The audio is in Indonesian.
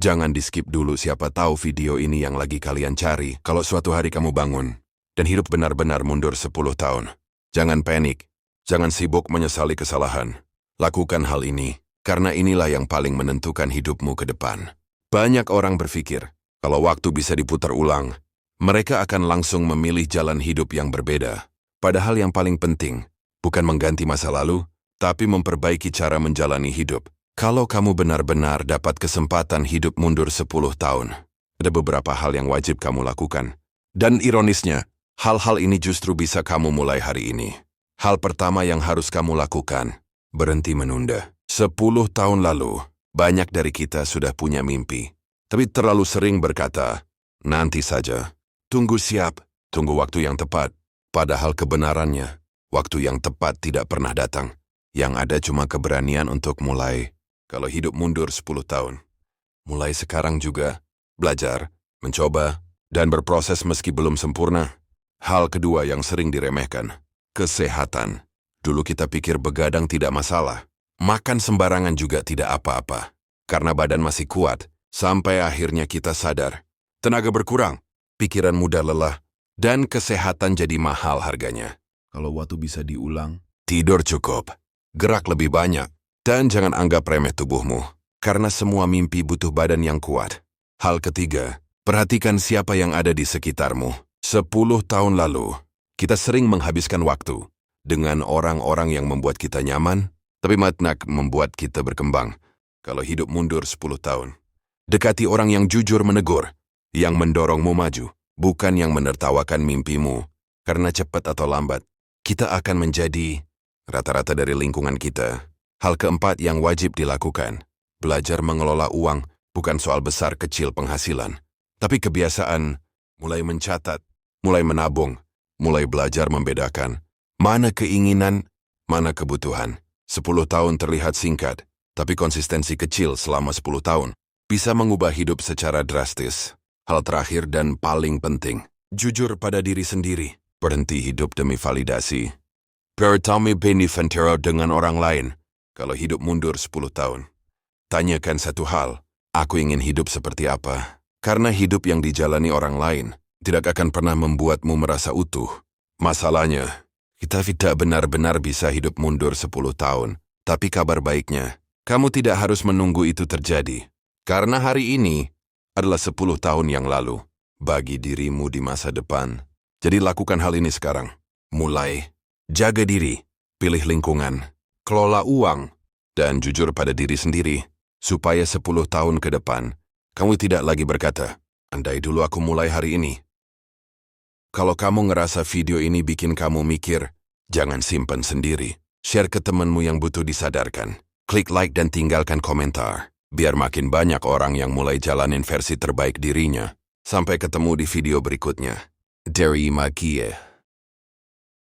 Jangan di-skip dulu, siapa tahu video ini yang lagi kalian cari. Kalau suatu hari kamu bangun dan hidup benar-benar mundur 10 tahun. Jangan panik, jangan sibuk menyesali kesalahan. Lakukan hal ini, karena inilah yang paling menentukan hidupmu ke depan. Banyak orang berpikir, kalau waktu bisa diputar ulang, mereka akan langsung memilih jalan hidup yang berbeda. Padahal yang paling penting, bukan mengganti masa lalu, tapi memperbaiki cara menjalani hidup. Kalau kamu benar-benar dapat kesempatan hidup mundur 10 tahun, ada beberapa hal yang wajib kamu lakukan. Dan ironisnya, hal-hal ini justru bisa kamu mulai hari ini. Hal pertama yang harus kamu lakukan, berhenti menunda. 10 tahun lalu, banyak dari kita sudah punya mimpi. Tapi terlalu sering berkata, nanti saja. Tunggu siap, tunggu waktu yang tepat. Padahal kebenarannya, waktu yang tepat tidak pernah datang. Yang ada cuma keberanian untuk mulai. Kalau hidup mundur 10 tahun, mulai sekarang juga, belajar, mencoba, dan berproses meski belum sempurna. Hal kedua yang sering diremehkan, kesehatan. Dulu kita pikir begadang tidak masalah, makan sembarangan juga tidak apa-apa. Karena badan masih kuat, sampai akhirnya kita sadar. Tenaga berkurang, pikiran mudah lelah, dan kesehatan jadi mahal harganya. Kalau waktu bisa diulang, tidur cukup, gerak lebih banyak. Dan jangan anggap remeh tubuhmu, karena semua mimpi butuh badan yang kuat. Hal ketiga, perhatikan siapa yang ada di sekitarmu. 10 tahun lalu, kita sering menghabiskan waktu dengan orang-orang yang membuat kita nyaman, tapi makna membuat kita berkembang. Kalau hidup mundur 10 tahun, dekati orang yang jujur menegur, yang mendorongmu maju, bukan yang menertawakan mimpimu. Karena cepat atau lambat, kita akan menjadi rata-rata dari lingkungan kita. Hal keempat yang wajib dilakukan, belajar mengelola uang bukan soal besar kecil penghasilan, tapi kebiasaan, mulai mencatat, mulai menabung, mulai belajar membedakan, mana keinginan, mana kebutuhan. 10 tahun terlihat singkat, tapi konsistensi kecil selama 10 tahun bisa mengubah hidup secara drastis. Hal terakhir dan paling penting, jujur pada diri sendiri, berhenti hidup demi validasi. Bertemu benefantero dengan orang lain. Kalau hidup mundur 10 tahun, tanyakan satu hal, aku ingin hidup seperti apa? Karena hidup yang dijalani orang lain tidak akan pernah membuatmu merasa utuh. Masalahnya, kita tidak benar-benar bisa hidup mundur 10 tahun. Tapi kabar baiknya, kamu tidak harus menunggu itu terjadi. Karena hari ini adalah 10 tahun yang lalu bagi dirimu di masa depan. Jadi lakukan hal ini sekarang. Mulai, jaga diri, pilih lingkungan, kelola uang, dan jujur pada diri sendiri, supaya 10 tahun ke depan, kamu tidak lagi berkata, andai dulu aku mulai hari ini. Kalau kamu ngerasa video ini bikin kamu mikir, jangan simpan sendiri. Share ke temanmu yang butuh disadarkan. Klik like dan tinggalkan komentar, biar makin banyak orang yang mulai jalanin versi terbaik dirinya. Sampai ketemu di video berikutnya. Dari Magie.